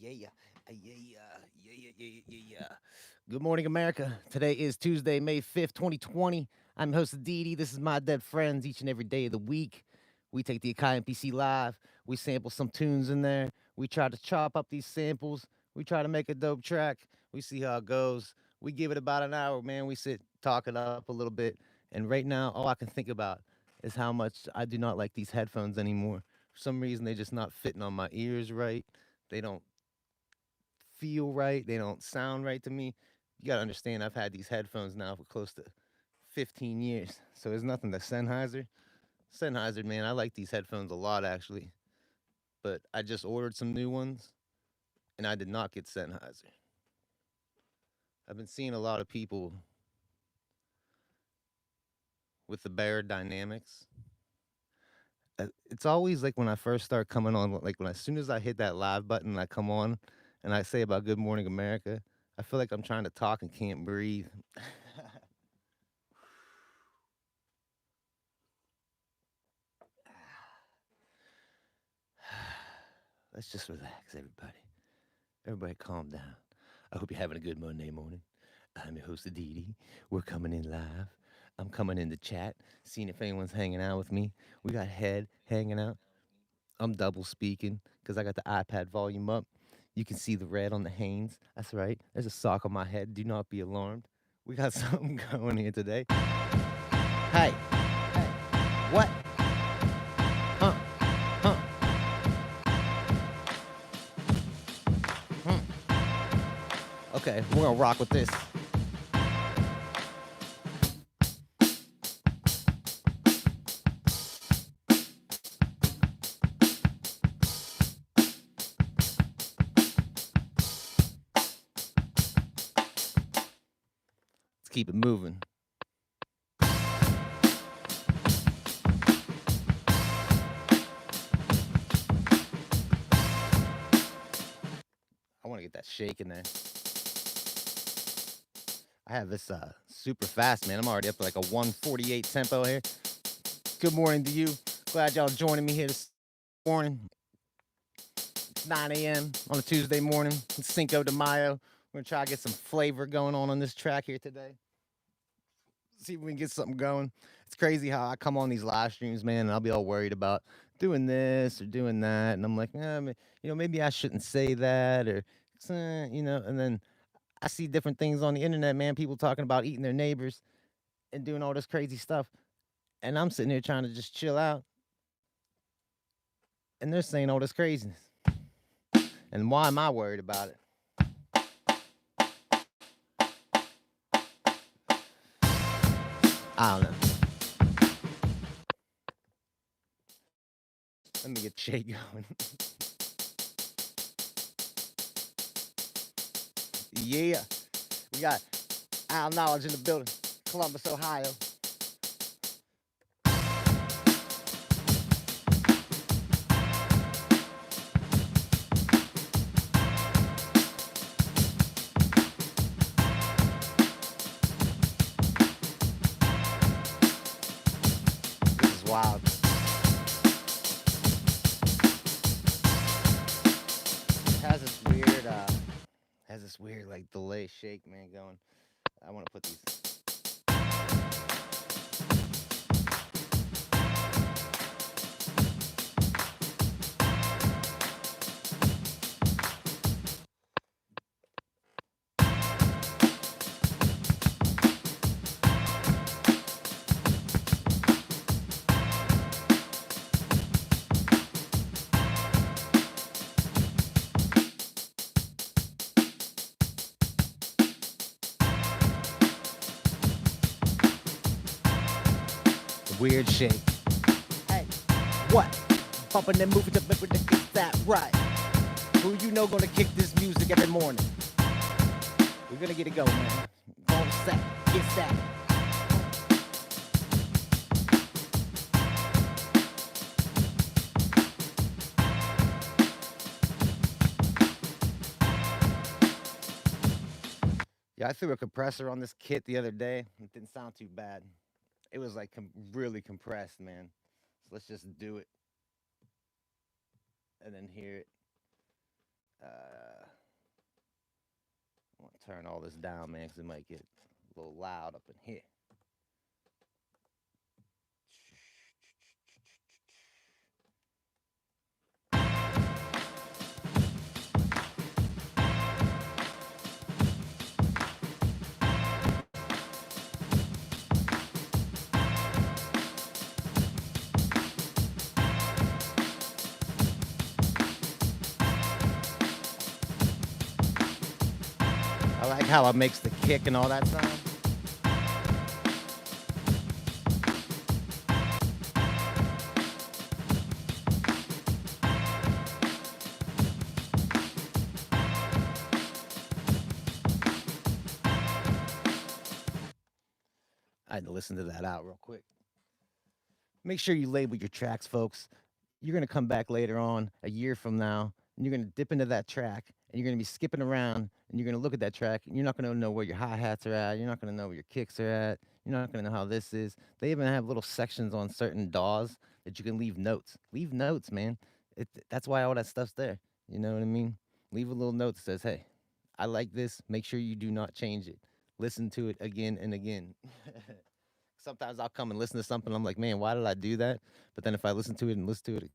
Yeah, yeah. Good morning, America. Today is Tuesday, May 5th, 2020. I'm your host, Didi. This is My Dead Friends each and every day of the week. We take the AKAI MPC live. We sample some tunes in there. We try to chop up these samples. We try to make a dope track. We see how it goes. We give it about an hour, man. We sit, talk it up a little bit. And right now, all I can think about is how much I do not like these headphones anymore. For some reason, they're just not fitting on my ears right. They don't feel right. They don't sound right to me. You gotta understand, I've had these headphones now for close to 15 years. So it's nothing to Sennheiser. Sennheiser, man, I like these headphones a lot actually. But I just ordered some new ones and I did not get Sennheiser. I've been seeing a lot of people with the Bear Dynamics. It's always like when I first start coming on, like when as soon as I hit that live button, I come on and I say about Good Morning America, I feel like I'm trying to talk and can't breathe. Let's just relax, everybody. Everybody calm down. I hope you're having a good Monday morning. I'm your host, Aditi. We're coming in live. I'm coming in the chat, seeing if anyone's hanging out with me. We got Head hanging out. I'm double speaking because I got the iPad volume up. You can see the red on the Hanes. That's right. There's a sock on my head. Do not be alarmed. We got something going here today. Hey, hey, what? Huh? Huh? Okay, we're gonna rock with this. Let's keep it moving. I want to get that shake in there. I have this super fast, man. I'm already up to like a 148 tempo here. Good morning to you. Glad y'all joining me here this morning. It's 9 a.m. on a Tuesday morning. It's Cinco de Mayo. We're going to try to get some flavor going on this track here today. See if we can get something going. It's crazy how I come on these live streams, man, and I'll be all worried about doing this or doing that. And I'm like, maybe I shouldn't say that or, and then I see different things on the internet, man. People talking about eating their neighbors and doing all this crazy stuff. And I'm sitting here trying to just chill out. And they're saying all this craziness. And why am I worried about it? I don't know. Let me get Shay going. Yeah. We got Al Knowledge in the building. Columbus, Ohio. This is wild. Has this weird like delay shake, man, going. I want to put these. Weird shake. Hey, what? Bumping and moving to make it get that right. Who you know gonna kick this music every morning? We're gonna get it going, man. Go set, get set. Yeah, I threw a compressor on this kit the other day. It didn't sound too bad. It was like really compressed, man. So let's just do it and then hear it. turn all this down, man, because it might get a little loud up in here. I like how it makes the kick and all that sound. I had to listen to that out real quick. Make sure you label your tracks, folks. You're gonna come back later on, a year from now, and you're gonna dip into that track, and you're gonna be skipping around, and you're gonna look at that track, and you're not gonna know where your hi hats are at. You're not gonna know where your kicks are at. You're not gonna know how this is. They even have little sections on certain DAWs that you can leave notes. Leave notes, man. That's why all that stuff's there. You know what I mean? Leave a little note that says, "Hey, I like this. Make sure you do not change it. Listen to it again and again." Sometimes I'll come and listen to something. I'm like, man, why did I do that? But then if I listen to it and listen to it a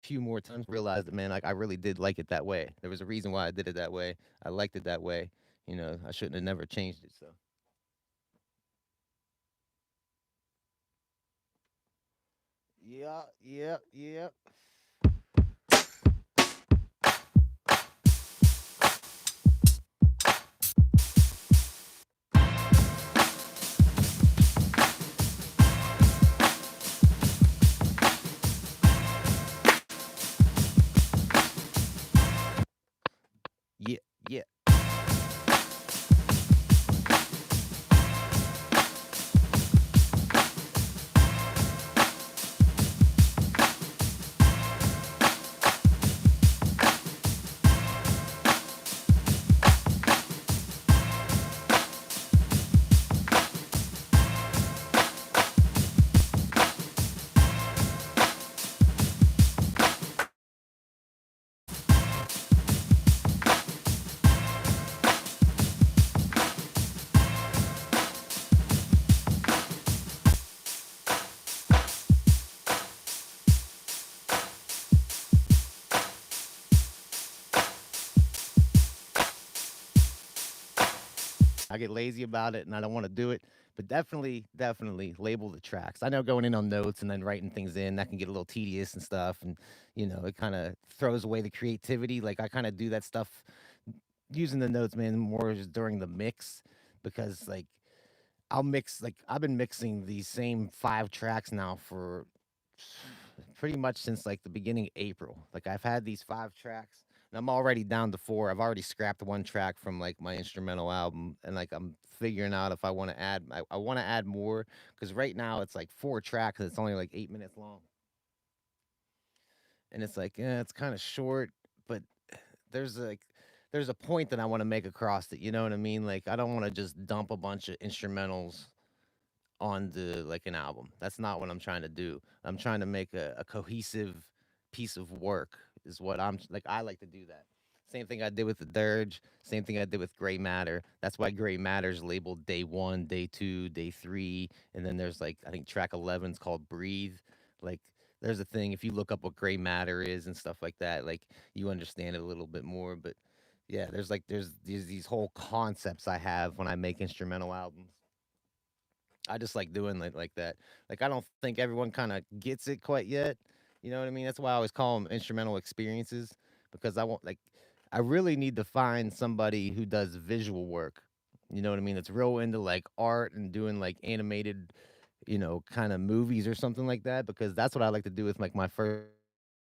few more times, realize that, man, like I really did like it that way. There was a reason why I did it that way. I liked it that way. You know, I shouldn't have never changed it. So yeah, yeah, yeah, yeah, yeah. I get lazy about it and I don't want to do it. But definitely, definitely label the tracks. I know going in on notes and then writing things in, that can get a little tedious and stuff. And, you know, it kind of throws away the creativity. Like I kind of do that stuff using the notes, man, more just during the mix because, like, I'll mix, like, I've been mixing these same 5 tracks now for pretty much since, like, the beginning of April. Like, I've had these 5 tracks, and I'm already down to 4. I've already scrapped 1 track from, like, my instrumental album, and, like, I'm figuring out if I wanna add I wanna add more because right now it's, like, 4 tracks, and it's only, like, 8 minutes long. And it's like, yeah, it's kinda short, but there's, like there's a point that I wanna make across it, you know what I mean? Like, I don't wanna just dump a bunch of instrumentals on the like an album. That's not what I'm trying to do. I'm trying to make a cohesive piece of work is what I'm like I like to do that. Same thing I did with the Dirge, same thing I did with Gray Matter. That's why Gray Matter's labeled day 1, day 2, day 3, and then there's like I think track 11 is called Breathe. Like there's a thing if you look up what gray matter is and stuff like that, like you understand it a little bit more, but yeah, there's these whole concepts I have when I make instrumental albums. I just like doing like that. Like I don't think everyone kind of gets it quite yet. You know what I mean? That's why I always call them instrumental experiences because I want like I really need to find somebody who does visual work. You know what I mean? That's real into like art and doing like animated, you know, kind of movies or something like that because that's what I like to do with like my first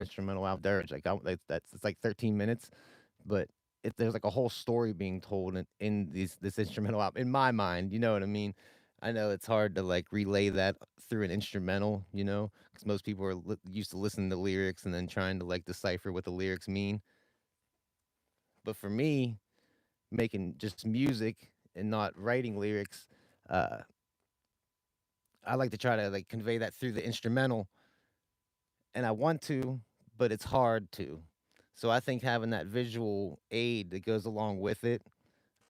instrumental album Dirge. Like that's it's like 13 minutes, but there's like a whole story being told in this instrumental album in my mind. You know what I mean? I know it's hard to like relay that through an instrumental, you know, because most people are used to listening to lyrics and then trying to like decipher what the lyrics mean. But for me, making just music and not writing lyrics, uh, I like to try to like convey that through the instrumental, and I want to, but it's hard to. So I think having that visual aid that goes along with it,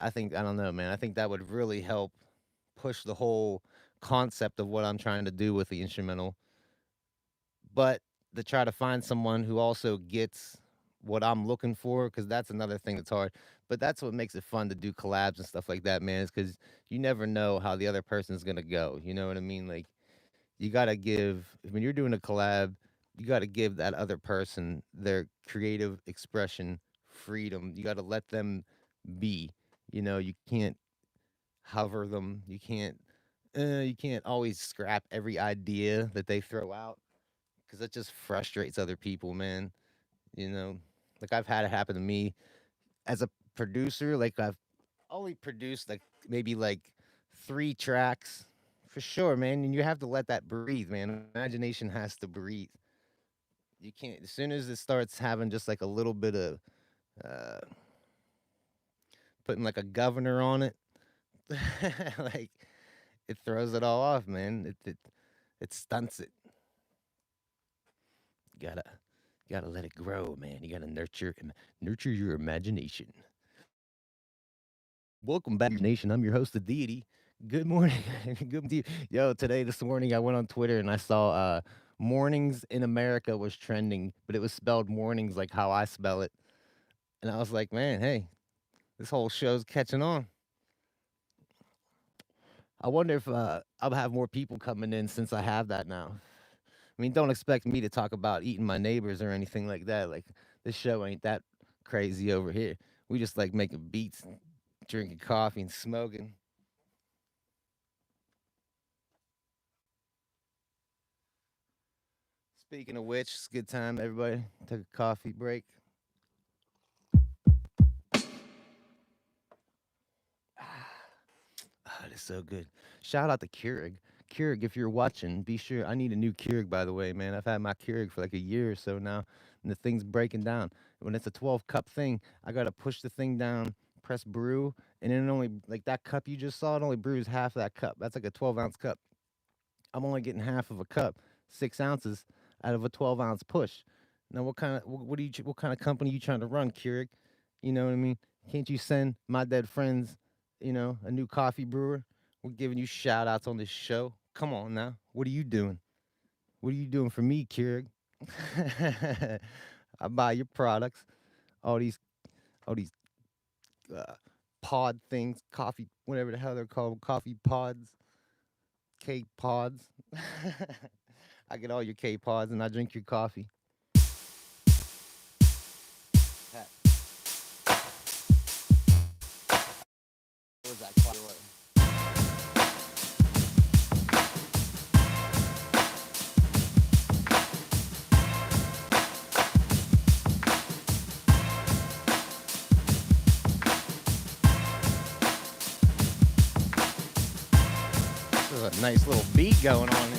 I don't know, man. I think that would really help push the whole concept of what I'm trying to do with the instrumental. But to try to find someone who also gets what I'm looking for, because that's another thing that's hard. But that's what makes it fun to do collabs and stuff like that, man, is because you never know how the other person's gonna go. You know what I mean? Like you gotta give when you're doing a collab, you gotta give that other person their creative expression freedom. You gotta let them be. You can't hover them. You can't always scrap every idea that they throw out because that just frustrates other people, man. You know, like I've had it happen to me as a producer. Like I've only produced like maybe like 3 tracks for sure, man. And you have to let that breathe, man. Imagination has to breathe. You can't, as soon as it starts having just like a little bit of uh, putting like a governor on it, like it throws it all off, man. It stunts it. You gotta let it grow, man. You gotta nurture your imagination. Welcome back, Nation. I'm your host, the Deity. Good morning. Good to you. Yo, this morning, I went on Twitter and I saw mornings in America was trending, but it was spelled mornings like how I spell it. And I was like, man, hey, this whole show's catching on. I wonder if I'll have more people coming in since I have that now. I mean, don't expect me to talk about eating my neighbors or anything like that. Like, this show ain't that crazy over here. We just like making beats, drinking coffee, and smoking. Speaking of which, it's a good time, everybody. Take a coffee break. It's so good. Shout out to Keurig. Keurig, if you're watching, be sure. I need a new Keurig, by the way, man. I've had my Keurig for like a year or so now, and the thing's breaking down. When it's a 12-cup thing, I gotta push the thing down, press brew, and then it only like that cup you just saw. It only brews half that cup. That's like a 12-ounce cup. I'm only getting half of a cup, 6 ounces out of a 12-ounce push. Now, what kind of company you trying to run, Keurig? You know what I mean? Can't you send my dead friends, a new coffee brewer? We're giving you shout outs on this show. Come on now. What are you doing? What are you doing for me, Keurig? I buy your products, all these uh, pod things, coffee, whatever the hell they're called, coffee pods, cake pods. I get all your K pods and I drink your coffee. What was that? There's a nice little beat going on there.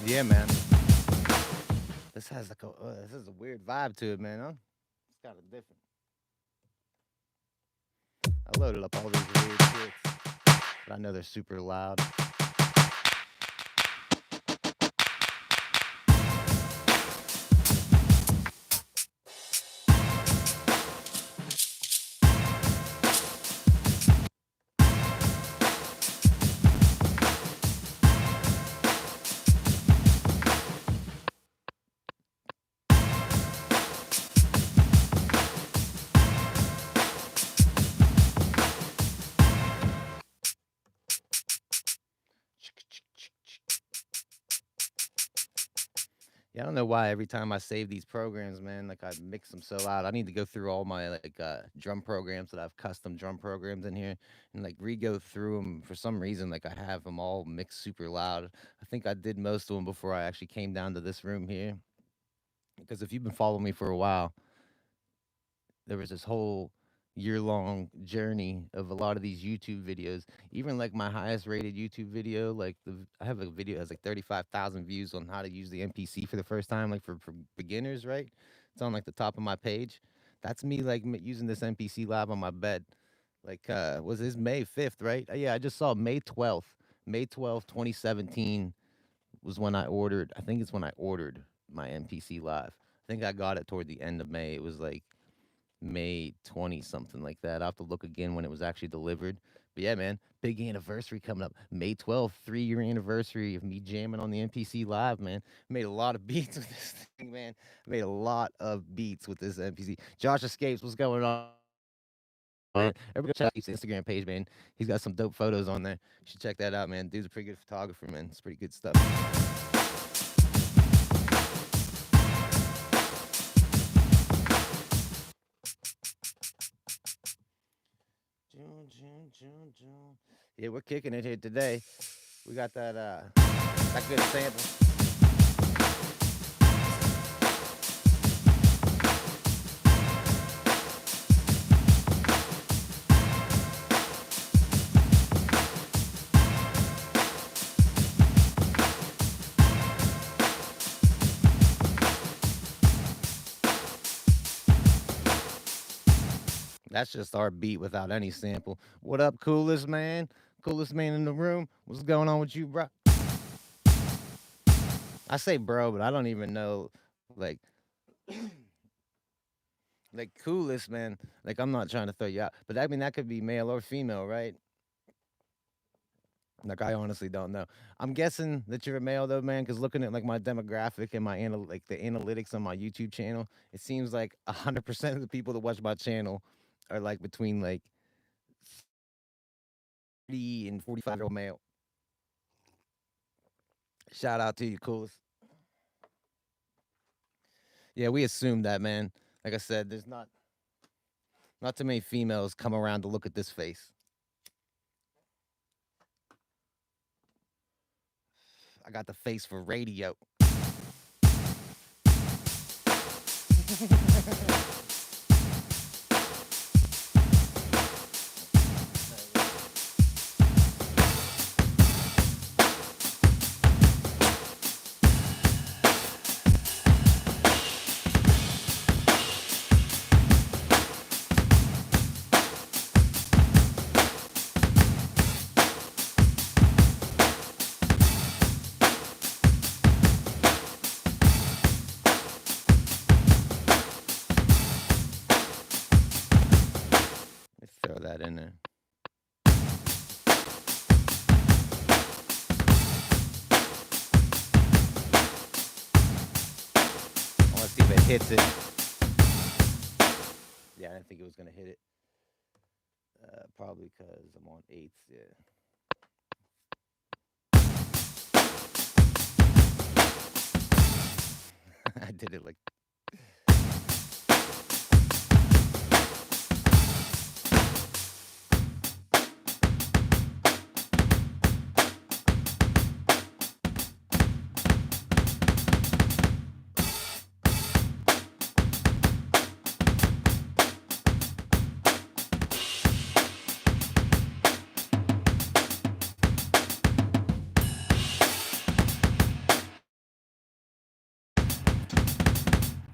Yeah, man. This has like this is a weird vibe to it, man. Huh? It's kind of different. I loaded up all these weird kits, but I know they're super loud. Yeah, I don't know why every time I save these programs, man, like I mix them so loud. I need to go through all my like drum programs that I've custom drum programs in here and like re-go through them. For some reason, like I have them all mixed super loud. I think I did most of them before I actually came down to this room here. Because if you've been following me for a while, there was this whole year-long journey of a lot of these YouTube videos. Even like my highest rated YouTube video, like I have a video that has like 35,000 views on how to use the MPC for the first time, like for beginners, right? It's on like the top of my page. That's me like using this MPC live on my bed. Like was this May 5th, right? Yeah, I just saw May 12th. May 12th, 2017 was when I ordered. I think it's when I ordered my MPC live. I think I got it toward the end of May. It was like May 20 something like that. I'll have to look again when it was actually delivered. But yeah, man, big anniversary coming up. May 12th, 3-year anniversary of me jamming on the MPC live, man. Made a lot of beats with this thing, man. Made a lot of beats with this MPC. Josh Escapes, what's going on? Man, everybody check out his Instagram page, man. He's got some dope photos on there. You should check that out, man. Dude's a pretty good photographer, man. It's pretty good stuff. June. Yeah, we're kicking it here today. We got that good sample. That's just our beat without any sample. What up, coolest man? Coolest man in the room. What's going on with you, bro? I say bro, but I don't even know, like, like coolest man. Like I'm not trying to throw you out, but I mean that could be male or female, right? Like I honestly don't know. I'm guessing that you're a male though, man, because looking at like my demographic and my like the analytics on my YouTube channel, it seems like 100% of the people that watch my channel are like between like 30 and 45-year-old male. Shout out to you, coolest. Yeah, we assume that, man. Like I said, there's not too many females come around to look at this face. I got the face for radio. Let's throw that in there. I want to see if it hits it. Yeah, I didn't think it was going to hit it. Probably because I'm on 8th, yeah. I did it like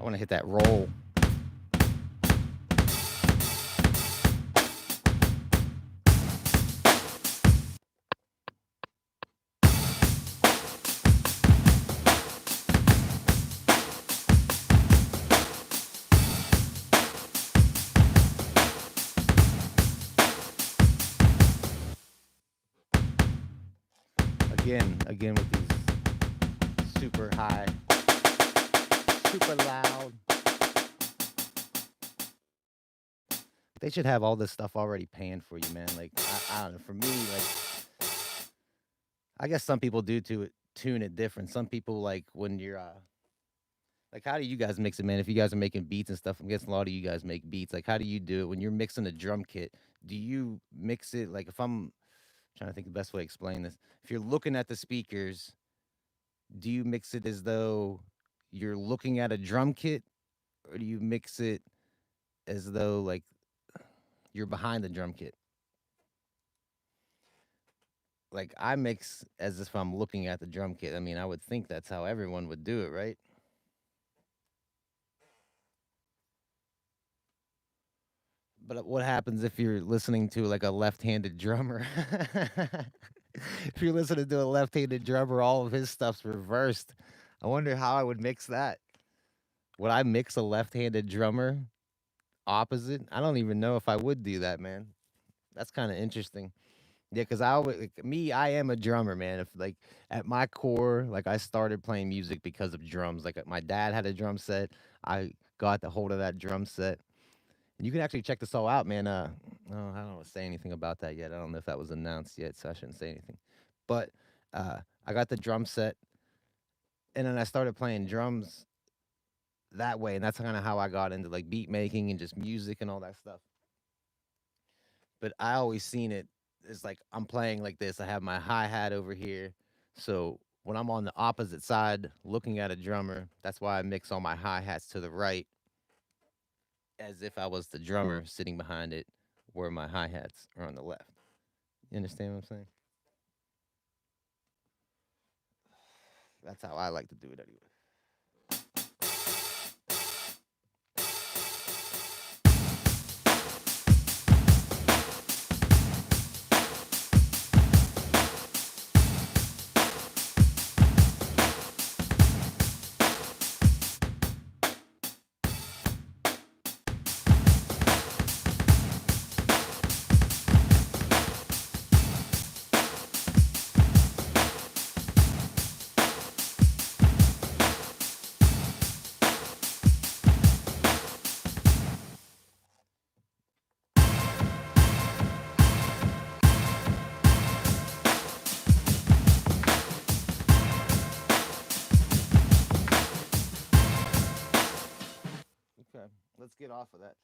I want to hit that roll. Again with these super high, super loud. They should have all this stuff already panned for you, man. Like, I don't know. For me, like, I guess some people do tune it different. Some people, like, when you're, like, how do you guys mix it, man? If you guys are making beats and stuff, I'm guessing a lot of you guys make beats. Like, how do you do it when you're mixing a drum kit? Do you mix it, like, if I'm trying to think the best way to explain this, if you're looking at the speakers, do you mix it as though you're looking at a drum kit, or do you mix it as though, like, you're behind the drum kit? Like, I mix as if I'm looking at the drum kit. I mean, I would think that's how everyone would do it, right? But what happens if you're listening to, like, a left-handed drummer? If you're listening to a left-handed drummer, all of his stuff's reversed. I wonder how I would mix that. Would I mix a left-handed drummer opposite? I don't even know if I would do that, man. That's kind of interesting. Yeah, because I always, like, me, I am a drummer, man. If, like, at my core, like, I started playing music because of drums. Like, my dad had a drum set. I got the hold of that drum set. And you can actually check this all out, man. Oh, I don't want to say anything about that yet. I don't know if that was announced yet, so I shouldn't say anything. But I got the drum set, and then I started playing drums that way, and that's kind of how I got into, like, beat making and just music and all that stuff. But I always seen it as, like, I'm playing like this. I have my hi-hat over here. So when I'm on the opposite side looking at a drummer, that's why I mix all my hi-hats to the right, as if I was the drummer sitting behind it, where my hi-hats are on the left. You understand what I'm saying? That's how I like to do it anyway. Okay, let's get off of that.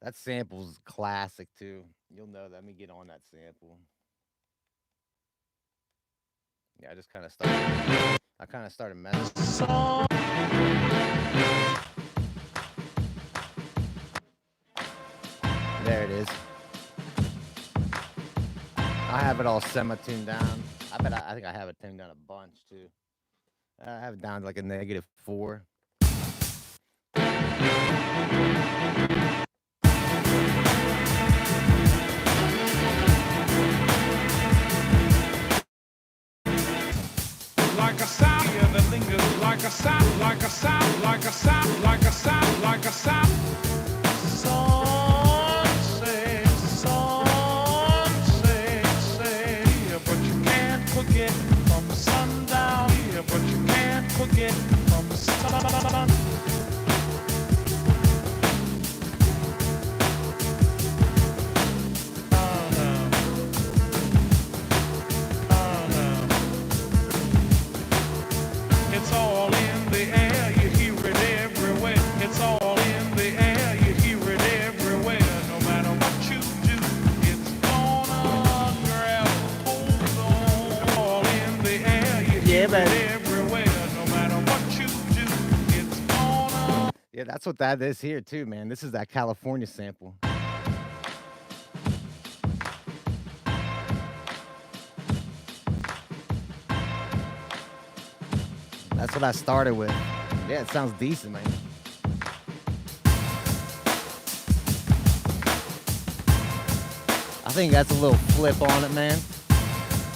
That sample's classic too. You'll know that. Let me get on that sample. Yeah, I kind of started messing. There it is. I have it all semi-tuned down. I think I have it tuned down a bunch too. I have it down to like a -4. Like a sound, yeah, that lingers. Like a sound, like a sound, like a sound, like a sound, like a sound. Say, yeah, but you can't forget from the sundown. Yeah, but you can't forget from the sun. It's all in the air, you hear it everywhere. It's all in the air, you hear it everywhere. No matter what you do, it's gonna grab hold on. All in the air, you hear it everywhere. No matter what you do, it's gonna. Yeah, that's what that is here too, man. This is that California sample. That's what I started with. Yeah, it sounds decent, man. I think that's a little flip on it, man.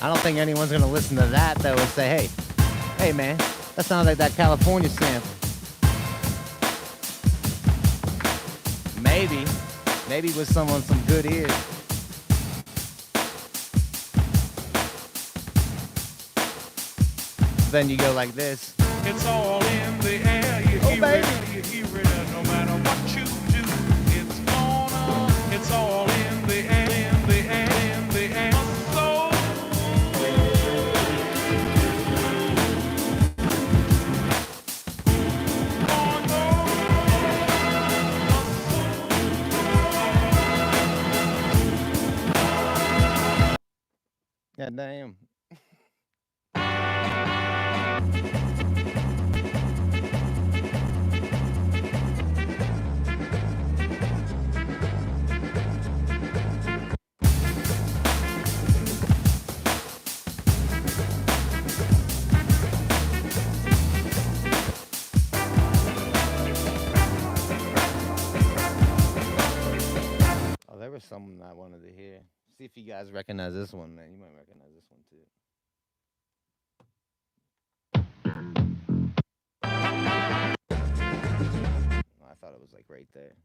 I don't think anyone's gonna listen to that though and say, hey man, that sounds like that California sample. Maybe with someone some good ears. Then you go like this. It's all in the air. You hear it, you hear it. No matter what you do, it's all in the air, in the air, in the air. So God damn. Oh, there was something I wanted to hear. See if you guys recognize this one, man. You might recognize this one too. I thought it was like right there.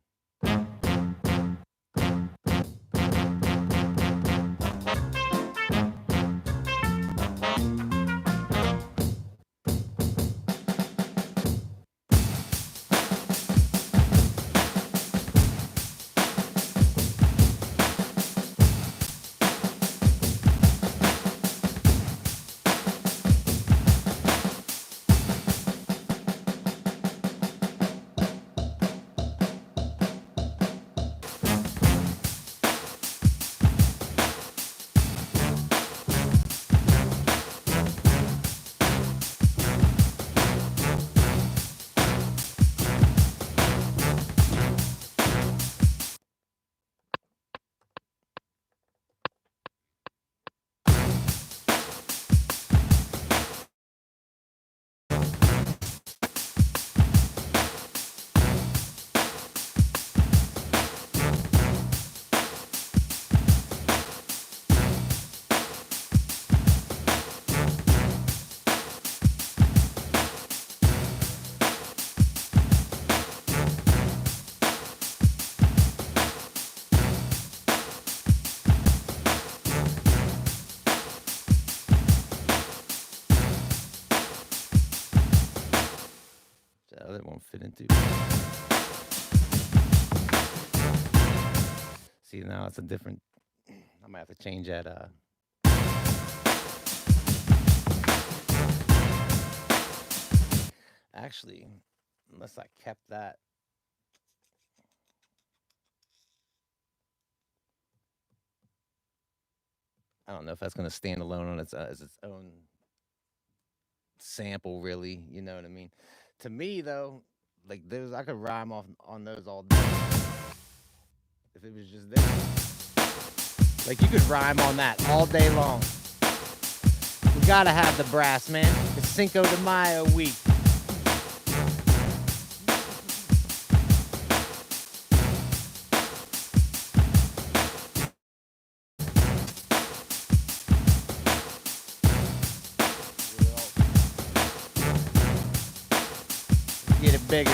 That won't fit into. See, now it's a different. I might have to change that. Actually, unless I kept that. I don't know if that's going to stand alone on its as its own sample, really. You know what I mean? To me, though, like those, I could rhyme on those all day. If it was just this, like you could rhyme on that all day long. We gotta have the brass, man. It's Cinco de Mayo week. Get it bigger.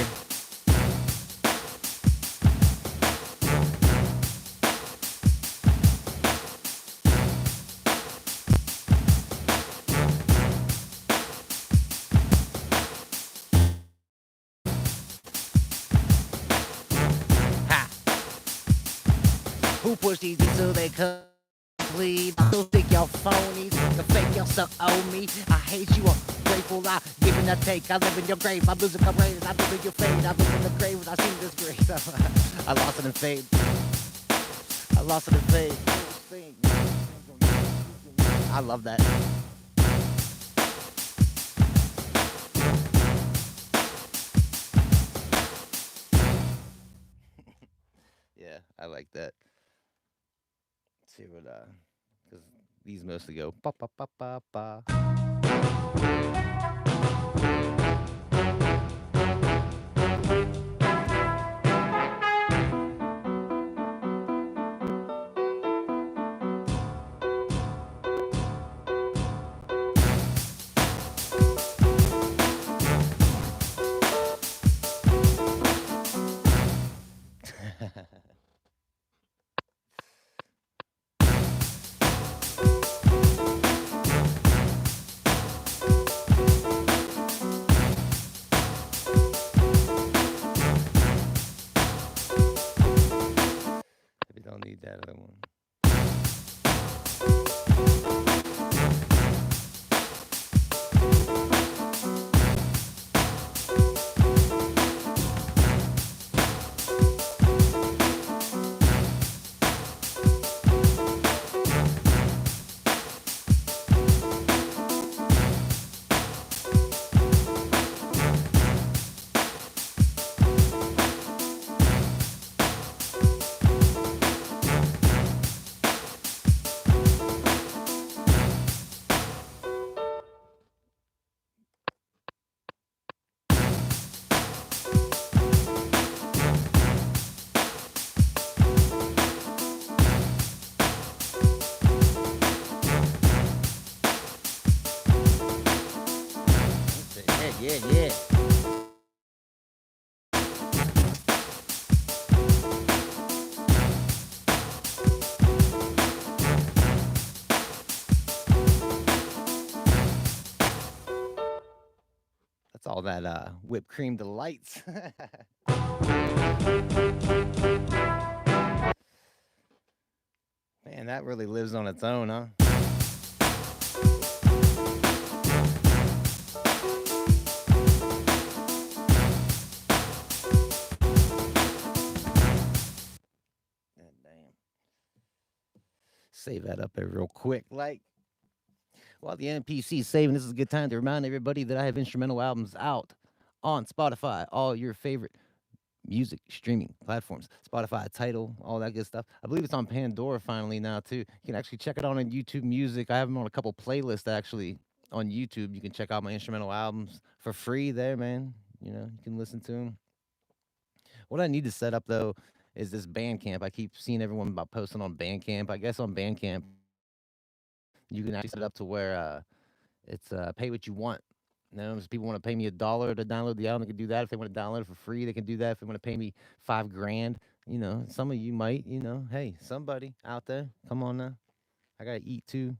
Who pushed these so they could bleed? I still think y'all phonies, the fake y'all still owe me. I hate you, I'm grateful, I give and I take. I live in your grave, I'm losing my brain, I live in your fate. I live in the grave when I see this grave. I lost it in fate. I lost it in fate. I love that. Yeah, I like that. Let's see what because these mostly go ba ba ba ba ba. Yeah, yeah. That's all that whipped cream delights. Man, that really lives on its own, huh? God damn. Save that up there real quick. Like, while the NPC is saving, this is a good time to remind everybody that I have instrumental albums out on Spotify, all your favorite music streaming platforms. Spotify, Title, all that good stuff. I believe it's on Pandora finally now, too. You can actually check it out on YouTube Music. I have them on a couple playlists, actually, on YouTube. You can check out my instrumental albums for free there, man. You know, you can listen to them. What I need to set up, though, is this Bandcamp. I keep seeing everyone about posting on Bandcamp. I guess on Bandcamp, you can actually set it up to where it's pay what you want. You know, if people want to pay me $1 to download the album, they can do that. If they want to download it for free, they can do that. If they want to pay me 5 grand, you know, some of you might, you know, hey, somebody out there, come on now. I gotta eat too.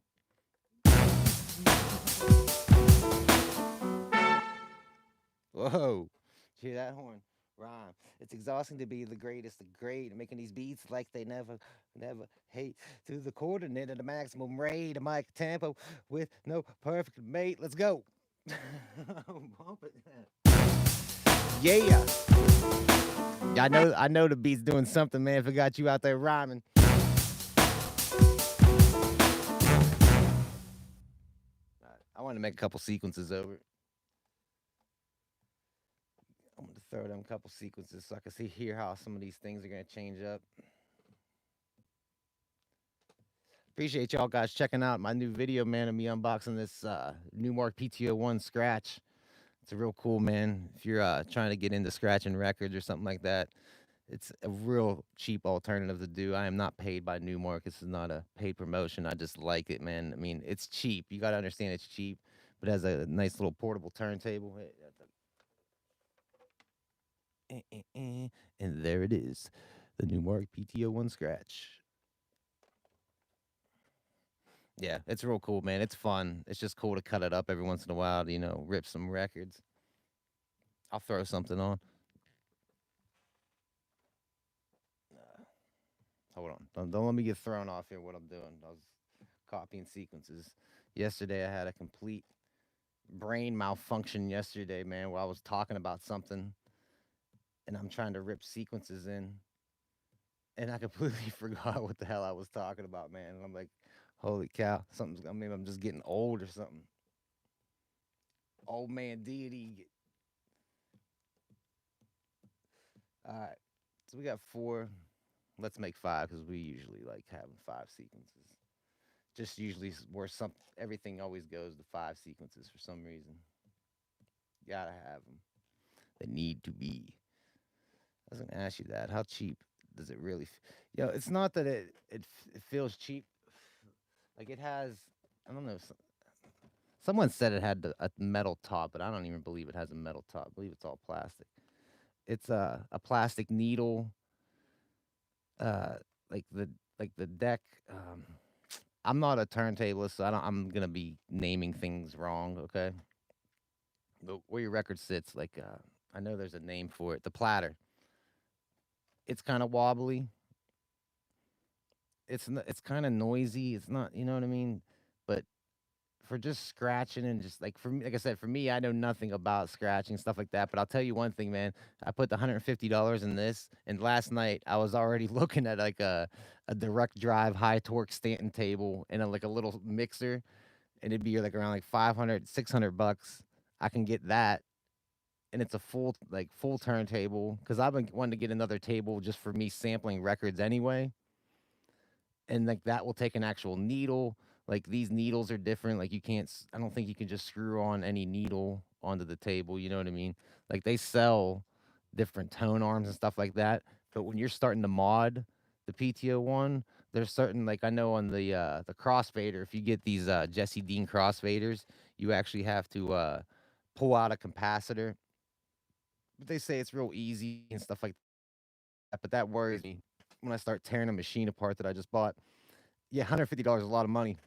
Whoa, hear that horn? Rhyme. It's exhausting to be the greatest, the great, making these beats like they never hate to the coordinate of the maximum rate of mic tempo with no perfect mate. Let's go. Bump it. Yeah. I know the beat's doing something, man. If it got you out there rhyming. I want to make a couple sequences over it. I'm gonna throw them couple sequences so I can see hear how some of these things are gonna change up. Appreciate y'all guys checking out my new video, man, of me unboxing this new Mark PTO1 scratch. It's a real cool, man. If you're trying to get into scratching records or something like that, it's a real cheap alternative to do. I am not paid by Newmark. This is not a paid promotion. I just like it, man. I mean, it's cheap. You got to understand it's cheap, but it has a nice little portable turntable. And there it is, the Newmark PTO1 scratch. Yeah, it's real cool, man. It's fun. It's just cool to cut it up every once in a while to, you know, rip some records. I'll throw something on. Hold on. Don't let me get thrown off here what I'm doing. I was copying sequences. Yesterday, I had a complete brain malfunction yesterday, man, where I was talking about something and I'm trying to rip sequences in. And I completely forgot what the hell I was talking about, man. And I'm like, holy cow, something's, I mean, I'm just getting old or something. Old man deity. All right. So we got 4. Let's make 5 because we usually like having 5 sequences. Just usually where some everything always goes to 5 sequences for some reason. Gotta have them. They need to be. I was gonna ask you that. How cheap does it really? Yo, it's not that it feels cheap. Like it has. I don't know. Someone said it had a metal top, but I don't even believe it has a metal top. I believe it's all plastic. It's a plastic needle. Uh, like the deck. I'm not a turntablist, so I'm gonna be naming things wrong. Okay, but where your record sits, like I know there's a name for it. The platter. It's kind of wobbly. It's kind of noisy. It's not, you know what I mean? But for just scratching and just like for me, like I said, for me, I know nothing about scratching stuff like that. But I'll tell you one thing, man. I put the $150 in this, and last night I was already looking at like a direct drive high torque Stanton table and like a little mixer, and it'd be like around like 500, $600. I can get that, and it's a full turntable because I've been wanting to get another table just for me sampling records anyway, and like that will take an actual needle. Like these needles are different. Like you can't. I don't think you can just screw on any needle onto the table. You know what I mean? Like they sell different tone arms and stuff like that. But when you're starting to mod the PTO one, there's certain like I know on the crossfader. If you get these Jesse Dean crossfaders, you actually have to pull out a capacitor. But they say it's real easy and stuff like that. But that worries me when I start tearing a machine apart that I just bought. Yeah, $150 is a lot of money.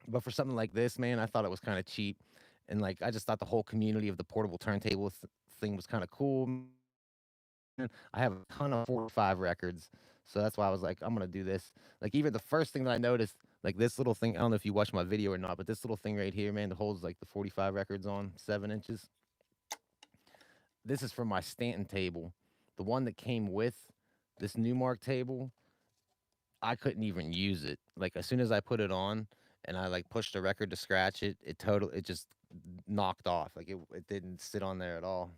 But for something like this, man, I thought it was kind of cheap. And like, I just thought the whole community of the portable turntable thing was kind of cool. I have a ton of 45 records. So that's why I was like, I'm going to do this. Like, even the first thing that I noticed, like this little thing, I don't know if you watched my video or not, but this little thing right here, man, that holds like the 45 records on 7 inches. This is from my Stanton table. The one that came with this Newmark table, I couldn't even use it. Like, as soon as I put it on and I like pushed the record to scratch it, it just knocked off. Like, it didn't sit on there at all.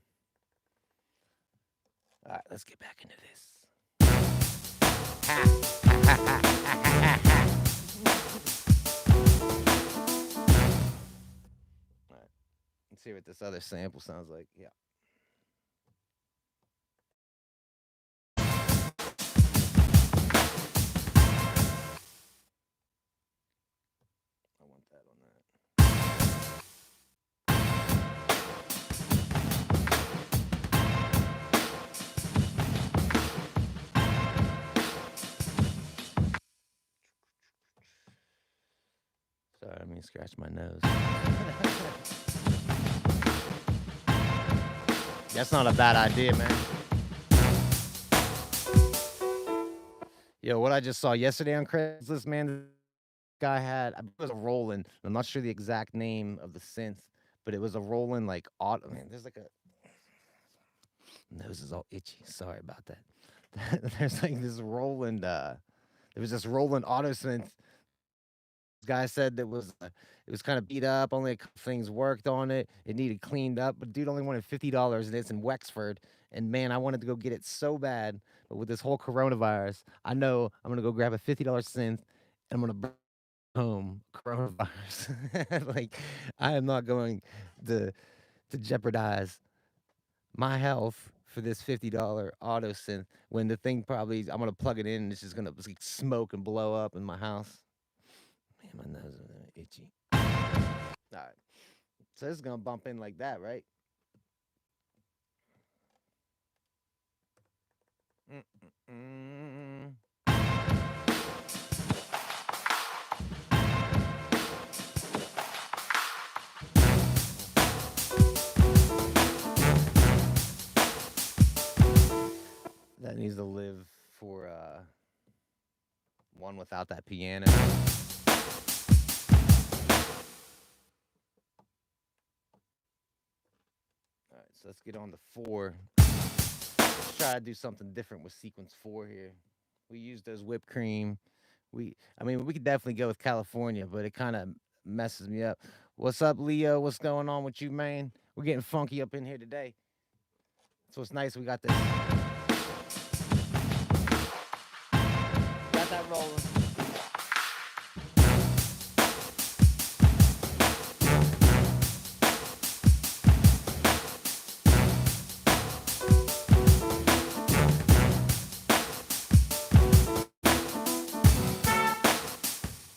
All right, let's get back into this. All right, let's see what this other sample sounds like. Yeah. I want that on that. Sorry, I mean scratch my nose. That's not a bad idea, man. Yo, what I just saw yesterday on Craigslist, man, this guy had, it was a Roland. I'm not sure the exact name of the synth, but it was a Roland like auto. Man, there's like a nose is all itchy. Sorry about that. There's like this Roland. There was this Roland auto synth. This guy said that it was kind of beat up. Only a couple things worked on it. It needed cleaned up, but dude only wanted $50, and it's in Wexford. And man, I wanted to go get it so bad, but with this whole coronavirus, I know I'm gonna go grab a $50 synth, and I'm gonna bring home coronavirus. Like, I am not going to jeopardize my health for this $50 auto synth when the thing probably I'm gonna plug it in and it's just gonna like, smoke and blow up in my house. Man, my nose is itchy. All right, so this is gonna bump in like that, right? Mm-mm-mm. That needs to live for one without that piano. All right, so let's get on to 4. Let's try to do something different with sequence 4 here. We use those whipped cream. I mean, we could definitely go with California, but it kind of messes me up. What's up, Leo? What's going on with you, man? We're getting funky up in here today. So it's nice we got this. Got that rolling.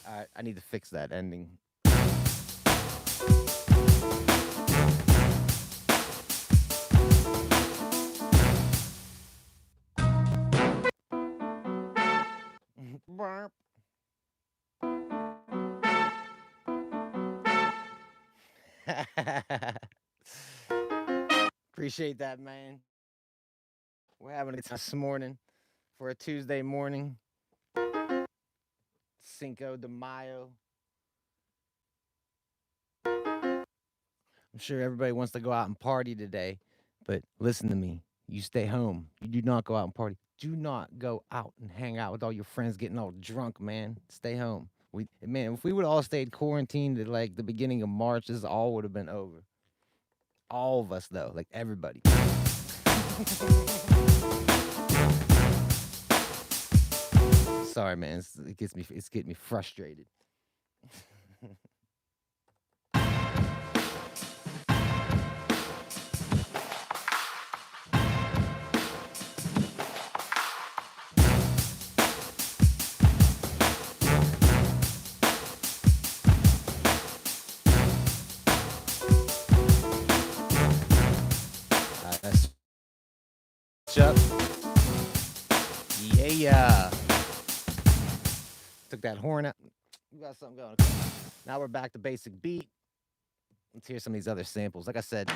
All right, I need to fix that ending. Appreciate that, man. We're having it this morning for a Tuesday morning. Cinco de Mayo. I'm sure everybody wants to go out and party today, but listen to me. You stay home. You do not go out and party. Do not go out and hang out with all your friends getting all drunk, man. Stay home. Man, if we would all stayed quarantined at like the beginning of March, this all would have been over. All of us, though, like everybody. Sorry, man. It's getting me frustrated. Chuck. Yeah. Took that horn out. We got something going. Now we're back to basic beat. Let's hear some of these other samples. Like I said,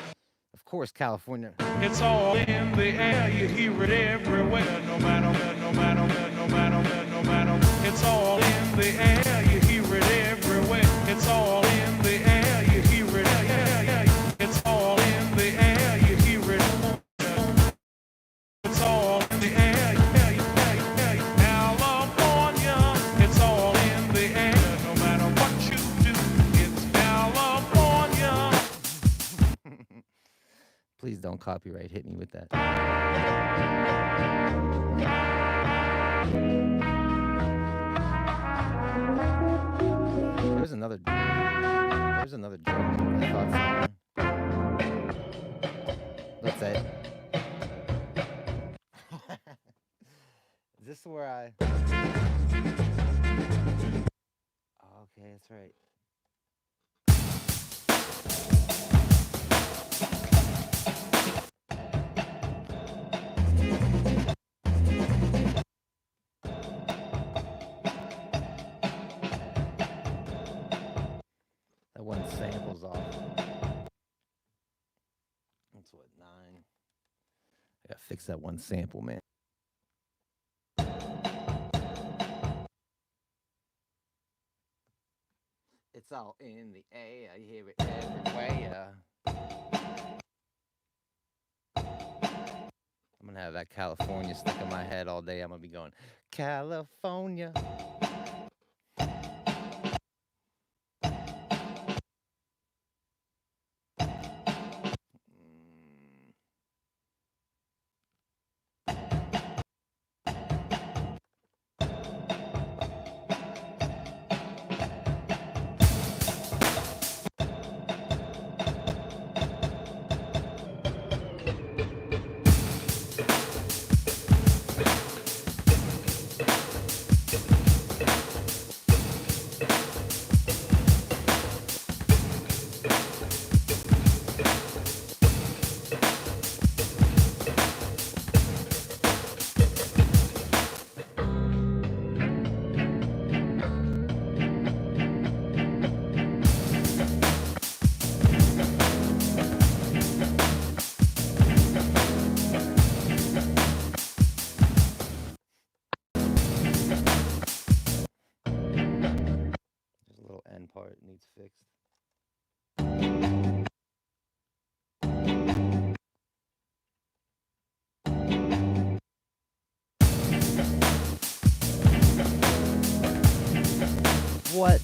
of course, California. It's all in the air, you hear it everywhere, no matter where, no matter where, no matter where, no matter where. It's all in the air, you hear it everywhere. It's all in the air, you hear it, it's all in the air, you hear it. It's all in the air, California. It's all in the air, no matter what you do. It's California. Please don't copyright hit me with that. There's another drum I thought somewhere. Let's say it. Is this where I... Okay, that's right. That one sample's off. That's what, 9. I gotta fix that one sample, man. It's all in the air, you hear it everywhere. I'm gonna have that California stuck in my head all day. I'm gonna be going, California. Part needs fixed. What?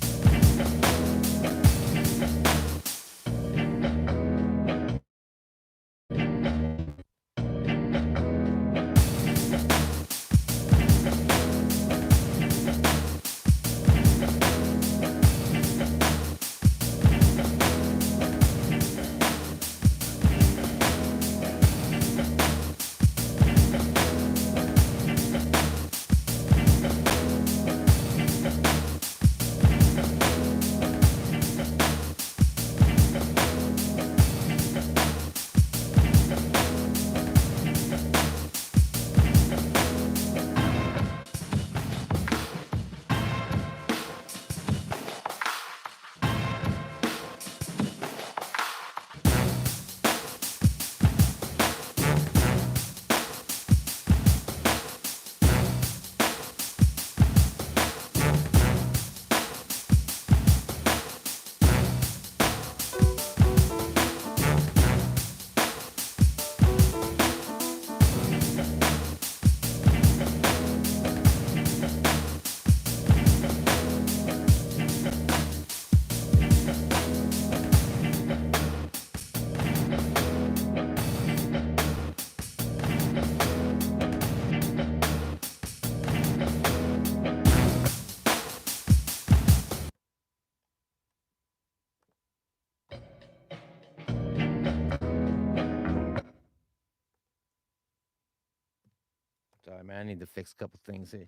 Sorry, man. I need to fix a couple things here.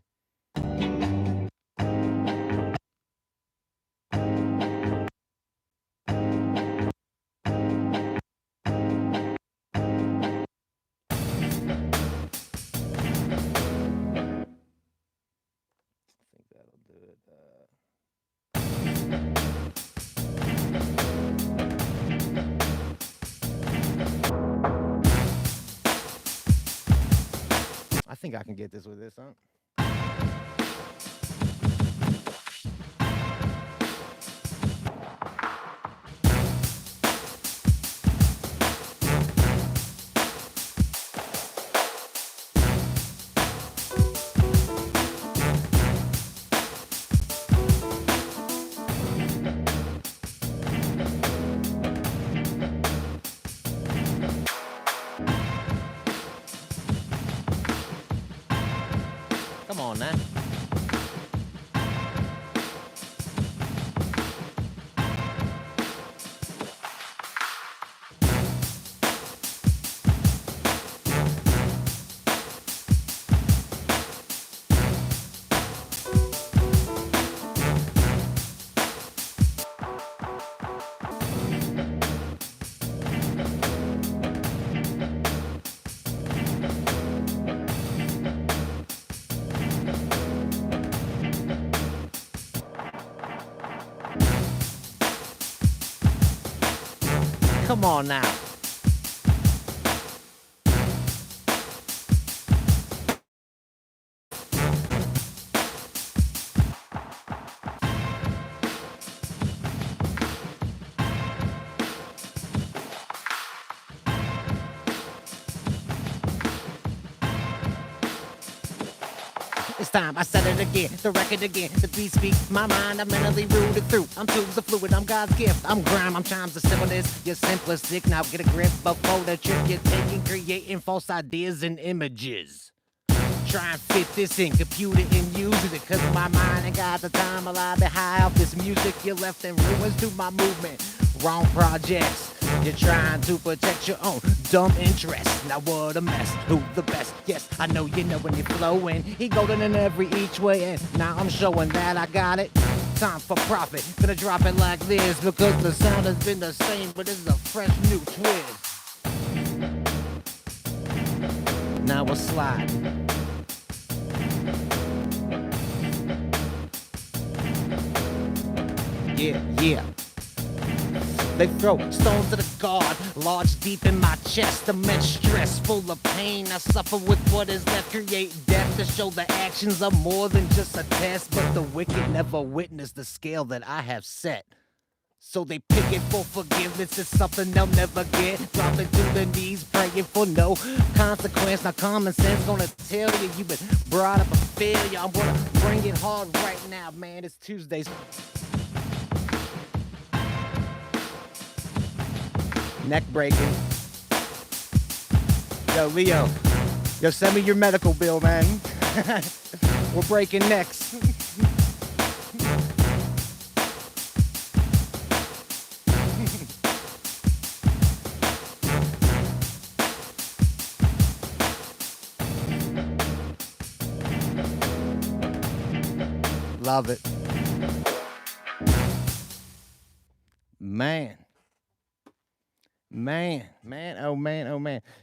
I think I can get this with this, huh? Come on now. Come on now. It's time, I said it again, the record again, the beat speak, my mind, I'm mentally rooted through. I'm tubes of fluid, I'm God's gift, I'm grime, I'm chimes, the simplest, you're simplistic, now get a grip before the trick you're taking, creating false ideas and images. Try and fit this in, computer and using it, cause my mind ain't got the time, I'll be high off this music, you're left in ruins to my movement. Wrong projects. You're trying to protect your own dumb interests. Now what a mess. Who the best? Yes, I know you know when you're flowing. He golden in every each way, and now I'm showing that I got it. Time for profit. Gonna drop it like this because the sound has been the same, but this is a fresh new twist. Now we're sliding. Yeah. They throw stones to the guard, large deep in my chest. Immense stress, full of pain. I suffer with what is left, create death to show the actions are more than just a test. But the wicked never witness the scale that I have set. So they pick it for forgiveness, it's something they'll never get. Dropping to the knees, praying for no consequence. Now common sense gonna tell you you've been brought up a failure. I'm gonna bring it hard right now, man. It's Tuesdays. Neck breaking. Yo, Leo. Yo, send me your medical bill, man. We're breaking necks. Love it. Man.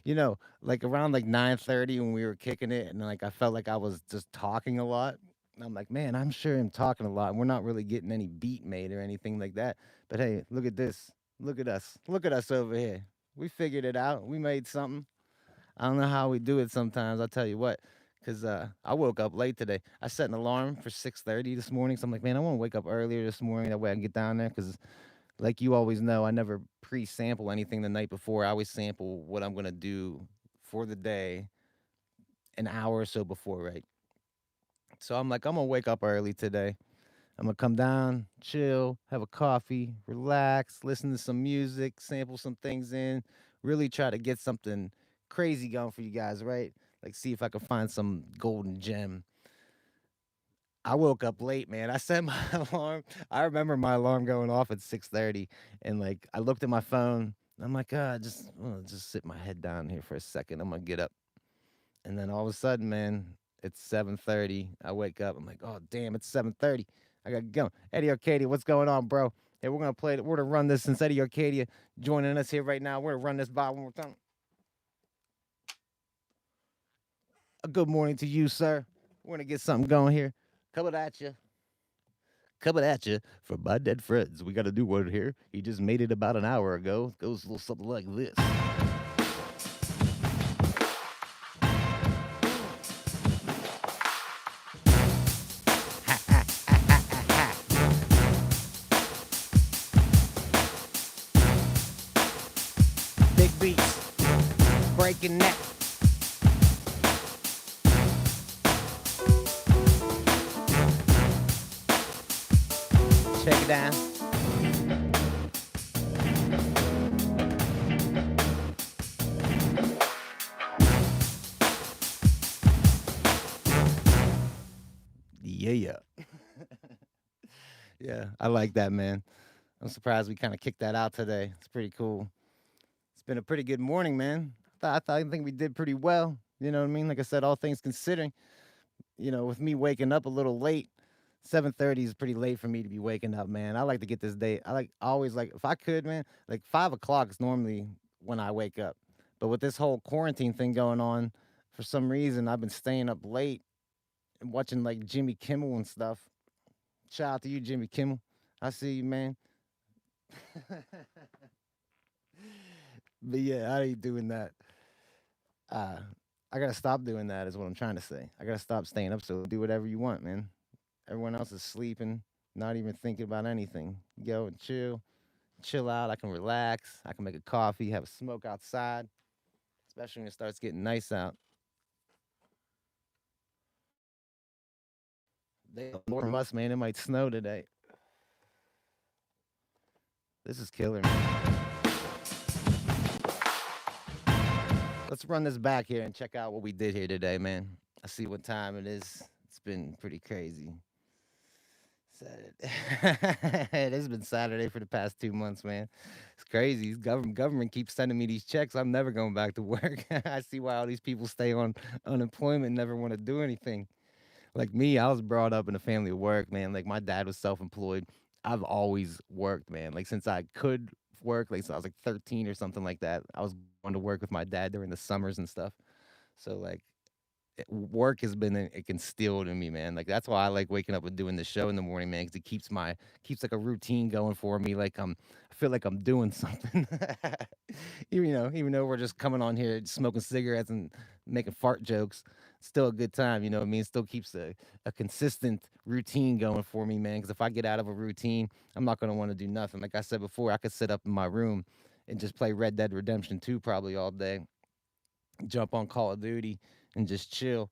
You know, like around like 9:30 when we were kicking it, and like I felt like I was just talking a lot. And I'm like, man, I'm sure I'm talking a lot. And we're not really getting any beat made or anything like that. But hey, look at this. Look at us. Look at us over here. We figured it out. We made something. I don't know how we do it sometimes. I'll tell you what. Cause I woke up late today. I set an alarm for 6:30 this morning. So I'm like, man, I want to wake up earlier this morning. That way I can get down there. Cause like you always know, I never pre-sample anything the night before. I always sample what I'm gonna do for the day an hour or so before, right? So I'm like, I'm gonna wake up early today. I'm gonna come down, chill, have a coffee, relax, listen to some music, sample some things in, really try to get something crazy going for you guys, right? Like see if I can find some golden gem. I woke up late, man. I set my alarm. I remember my alarm going off at 6:30, and like I looked at my phone. I'm like, just sit my head down here for a second. I'm gonna get up, and then all of a sudden, man, it's 7:30. I wake up. I'm like, oh damn, it's 7:30. I got to go. Eddie Arcadia, what's going on, bro? Hey, we're gonna play it. We're gonna run this since Eddie Arcadia joining us here right now. We're gonna run this by one more time. A good morning to you, sir. We're gonna get something going here. Coming at you. Coming at you from my dead friends. We got a new one here. He just made it about an hour ago. Goes a little something like this. Big beats, breaking neck. Check it out. Yeah. Yeah, I like that, man. I'm surprised we kind of kicked that out today. It's pretty cool. It's been a pretty good morning, man. I think we did pretty well. You know what I mean? Like I said, all things considering, with me waking up a little late, 7:30 is pretty late for me to be waking up, man. I like to get this day. Always like if I could, man, like 5 o'clock is normally when I wake up. But with this whole quarantine thing going on, for some reason I've been staying up late and watching like Jimmy Kimmel and stuff. Shout out to you, Jimmy Kimmel. I see you, man. But yeah, I ain't doing that. Uh, I gotta stop doing that. Is what I'm trying to say. I gotta stop staying up. So do whatever you want, man. Everyone else is sleeping, not even thinking about anything. Go and chill out. I can relax. I can make a coffee, have a smoke outside, especially when it starts getting nice out. They more from us, man. It might snow today. This is killer, man. Let's run this back here and check out what we did here today, man. I see what time it is. It's been pretty crazy. Saturday. It has been Saturday for the past 2 months, man. It's crazy. Government keeps sending me these checks. I'm never going back to work. I see why all these people stay on unemployment and never want to do anything. Like me, I was brought up in a family of work, man. Like my dad was self-employed. I've always worked, man. Like since I could work, like since I was like 13 or something like that. I was going to work with my dad during the summers and stuff. So like work has been instilled in me, man. Like that's why I like waking up and doing the show in the morning, man, because it keeps like a routine going for me. Like I feel like I'm doing something. Even though we're just coming on here smoking cigarettes and making fart jokes, still a good time. You know what I mean? Still keeps a consistent routine going for me, man. Because if I get out of a routine, I'm not gonna want to do nothing. Like I said before, I could sit up in my room and just play Red Dead Redemption 2 probably all day, jump on Call of Duty and just chill,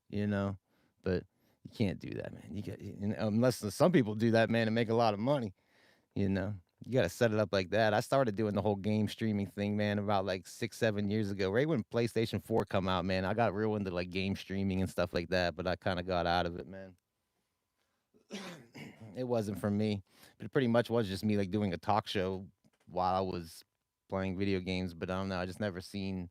you know. But you can't do that, man. Unless some people do that, man, and make a lot of money, you know. You gotta set it up like that. I started doing the whole game streaming thing, man, about like 6, 7 years ago. Right when PlayStation 4 come out, man, I got real into like game streaming and stuff like that. But I kind of got out of it, man. It wasn't for me. But it pretty much was just me like doing a talk show while I was playing video games. But I don't know. I've never seen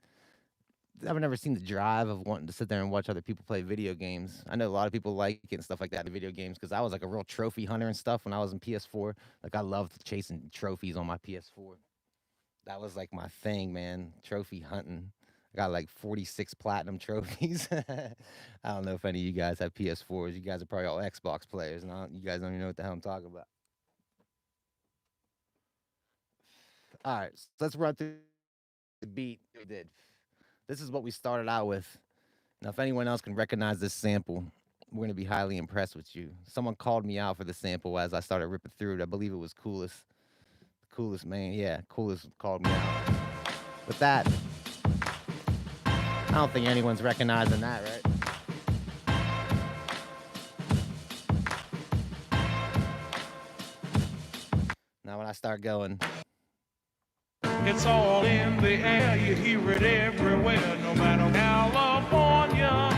the drive of wanting to sit there and watch other people play video games. I know a lot of people like it and stuff like that in video games because I was like a real trophy hunter and stuff when I was in PS4. Like I loved chasing trophies on my PS4. That was like my thing, man. Trophy hunting. I got like 46 platinum trophies. I don't know if any of you guys have PS4s. You guys are probably all Xbox players, and you guys don't even know what the hell I'm talking about. All right, so let's run through the beat we did. This is what we started out with. Now, if anyone else can recognize this sample, we're going to be highly impressed with you. Someone called me out for the sample as I started ripping through it. I believe it was Coolest. Coolest, man. Yeah, Coolest called me out. With that, I don't think anyone's recognizing that, right? Now, when I start going, It's all in the air, you hear it everywhere, no matter California.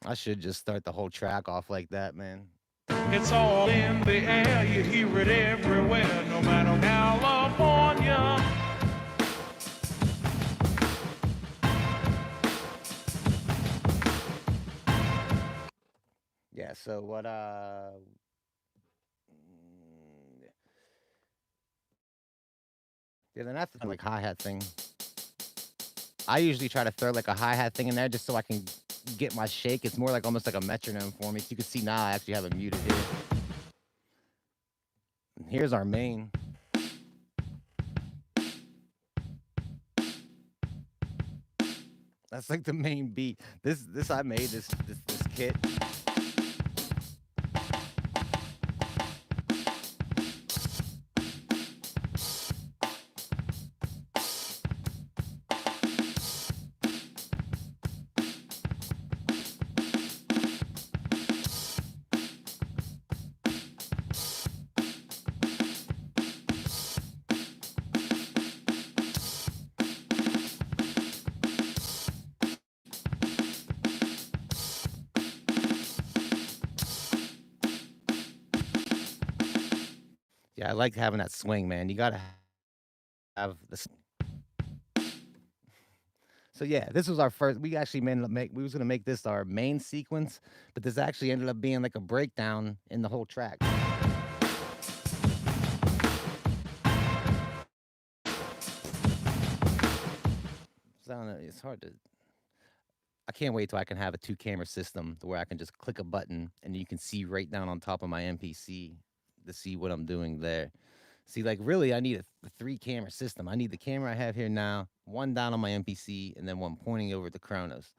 I should just start the whole track off like that, man. It's all in the air, you hear it everywhere, no matter California. Yeah, so what, yeah, then after the like hi-hat thing, I usually try to throw like a hi-hat thing in there just so I can get my shake. It's more like almost like a metronome for me. You can see now I actually have it muted here. And here's our main. That's like the main beat. This I made this kit. Yeah, I like having that swing, man. You gotta have this. So yeah, this was our first. We actually ended up we was gonna make this our main sequence, but this actually ended up being like a breakdown in the whole track. So I don't know. It's hard to. I can't wait till I can have a 2-camera system to where I can just click a button and you can see right down on top of my MPC to see what I'm doing there. See, like really, I need a 3-camera system. I need the camera I have here now, one down on my MPC, and then one pointing over the Chronos.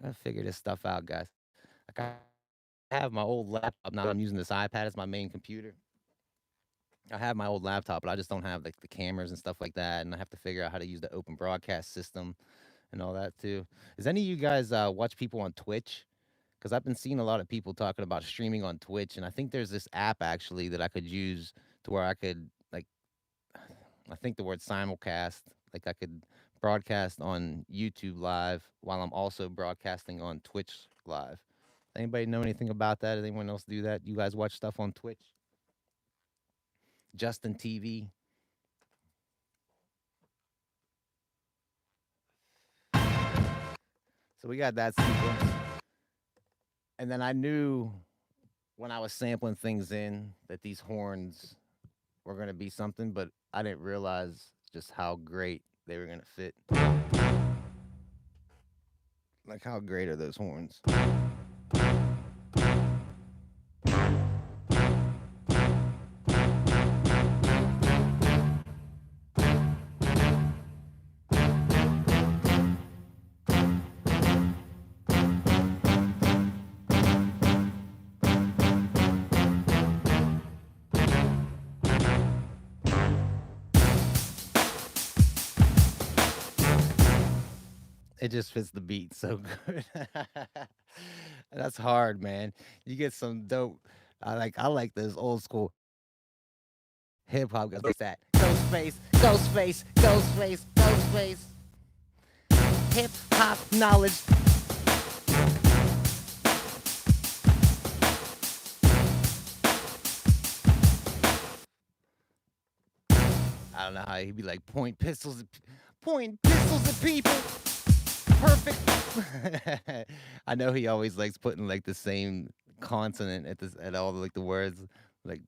I gotta figure this stuff out, guys. Like I have my old laptop now. I'm using this iPad as my main computer. I have my old laptop, but I just don't have like the cameras and stuff like that, and I have to figure out how to use the open broadcast system and all that too. Does any of you guys watch people on Twitch? Because I've been seeing a lot of people talking about streaming on Twitch, and I think there's this app actually that I could use to where I could like, I think the word simulcast, like I could broadcast on YouTube live while I'm also broadcasting on Twitch live. Anybody know anything about that? Anyone else do that? You guys watch stuff on Twitch? Justin TV. So we got that sequence. And then I knew when I was sampling things in that these horns were going to be something, but I didn't realize just how great they were going to fit. Like, how great are those horns? It just fits the beat so good. That's hard, man. You get some dope. I like those old school hip hop guys. What's that? Ghostface, Ghostface, Ghostface, Ghostface. Hip hop knowledge. I don't know how he'd be like point pistols at people. Perfect. I know he always likes putting like the same consonant at all like the words, like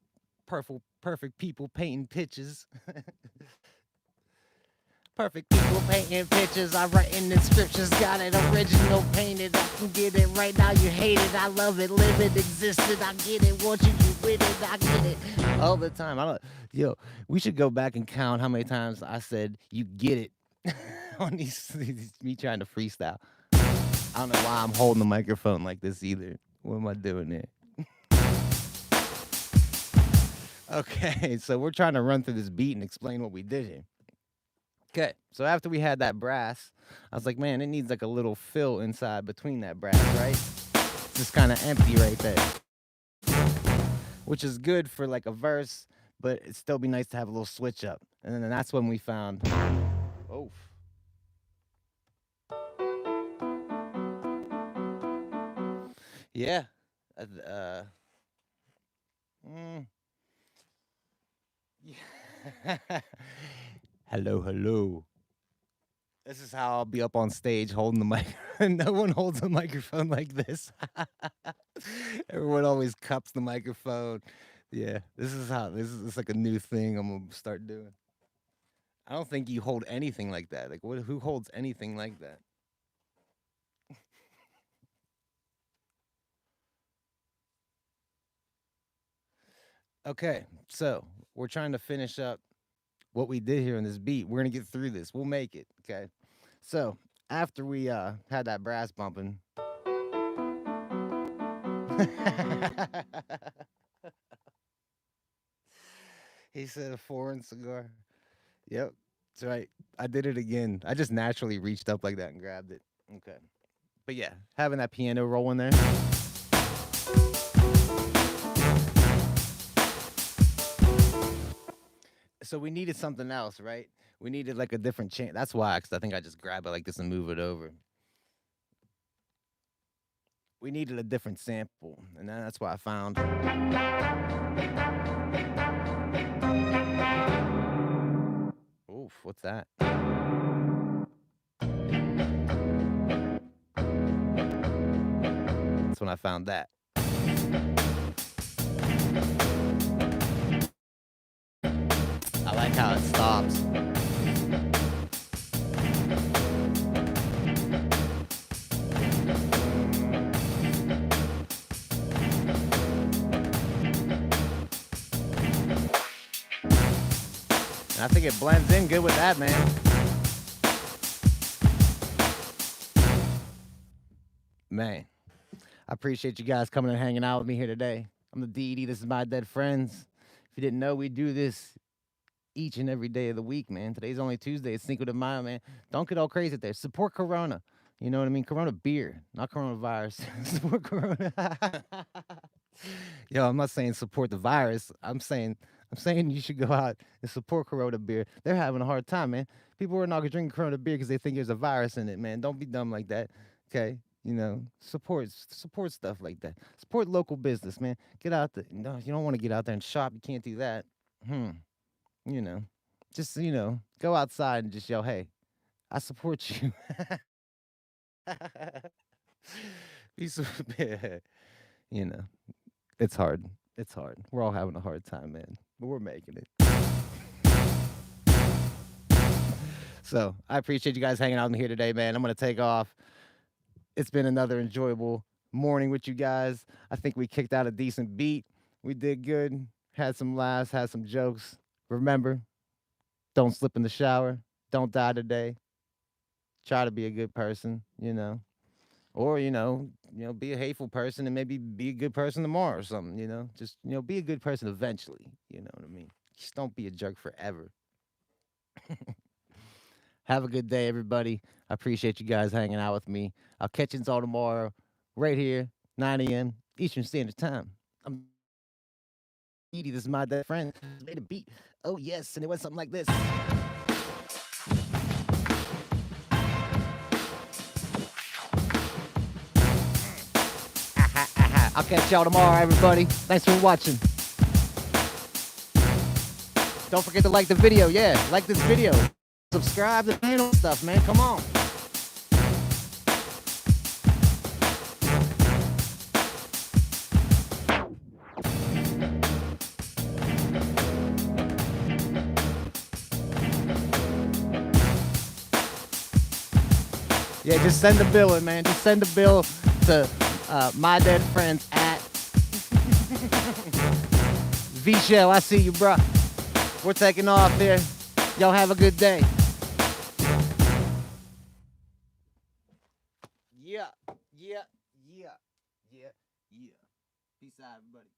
perfect people painting pictures. Perfect people painting pictures. I write in the scriptures, got it original painted. I can get it right now. You hate it, I love it, live it, existed. I get it. Want you with it, I get it all the time. I don't. Yo, we should go back and count how many times I said you get it on these me trying to freestyle. I don't know why I'm holding the microphone like this either. What am I doing there? Okay, so we're trying to run through this beat and explain what we did here. Okay, so after we had that brass, I was like, man, it needs like a little fill inside between that brass, right? It's just kind of empty right there, which is good for like a verse, but it'd still be nice to have a little switch up. And then that's when we found, oh. Yeah. Yeah. Hello, hello. This is how I'll be up on stage holding the mic. No one holds a microphone like this. Everyone always cups the microphone. Yeah, this is like a new thing I'm gonna start doing. I don't think you hold anything like that. Like, who holds anything like that? Okay, so we're trying to finish up what we did here in this beat. We're gonna get through this. We'll make it. Okay. So after we had that brass bumping. He said a foreign cigar. Yep. That's right. I did it again. I just naturally reached up like that and grabbed it. Okay. But yeah, having that piano roll in there. So we needed something else, right? We needed like a different chant. That's why, because I think I just grab it like this and move it over. We needed a different sample, and then that's why I found. Oof, what's that? That's when I found that. I like how it stops. And I think it blends in good with that, man. Man, I appreciate you guys coming and hanging out with me here today. I'm the DD. This is my dead friends. If you didn't know, we do this each and every day of the week, man. Today's only Tuesday. It's Cinco de Mayo, man. Don't get all crazy out there. Support Corona. You know what I mean? Corona beer, not coronavirus. Support Corona. Yo, I'm not saying support the virus. I'm saying you should go out and support Corona beer. They're having a hard time, man. People are not gonna drink Corona beer because they think there's a virus in it, man. Don't be dumb like that. Okay. You know, support stuff like that. Support local business, man. Get out there. No, you don't want to get out there and shop. You can't do that. You know, just go outside and just yell, "Hey, I support you." Be so- you know, it's hard. It's hard. We're all having a hard time, man, but we're making it. So I appreciate you guys hanging out in here today, man. I'm gonna take off. It's been another enjoyable morning with you guys. I think we kicked out a decent beat. We did good. Had some laughs. Had some jokes. Remember, don't slip in the shower. Don't die today. Try to be a good person, or be a hateful person and maybe be a good person tomorrow or something. Just be a good person eventually. You know what I mean? Just don't be a jerk forever. Have a good day, everybody. I appreciate you guys hanging out with me. I'll catch you all tomorrow, right here, 9 a.m. Eastern Standard Time. I'm Edie. This is my dead friend. Made a beat. Oh yes, and it went something like this. I'll catch y'all tomorrow, everybody. Thanks for watching. Don't forget to like the video. Yeah, like this video. Subscribe to the channel stuff, man. Come on. Yeah, just send the bill in, man. Just send the bill to MyDeadFriendz at V-Shell. I see you, bro. We're taking off here. Y'all have a good day. Yeah. Peace out, everybody.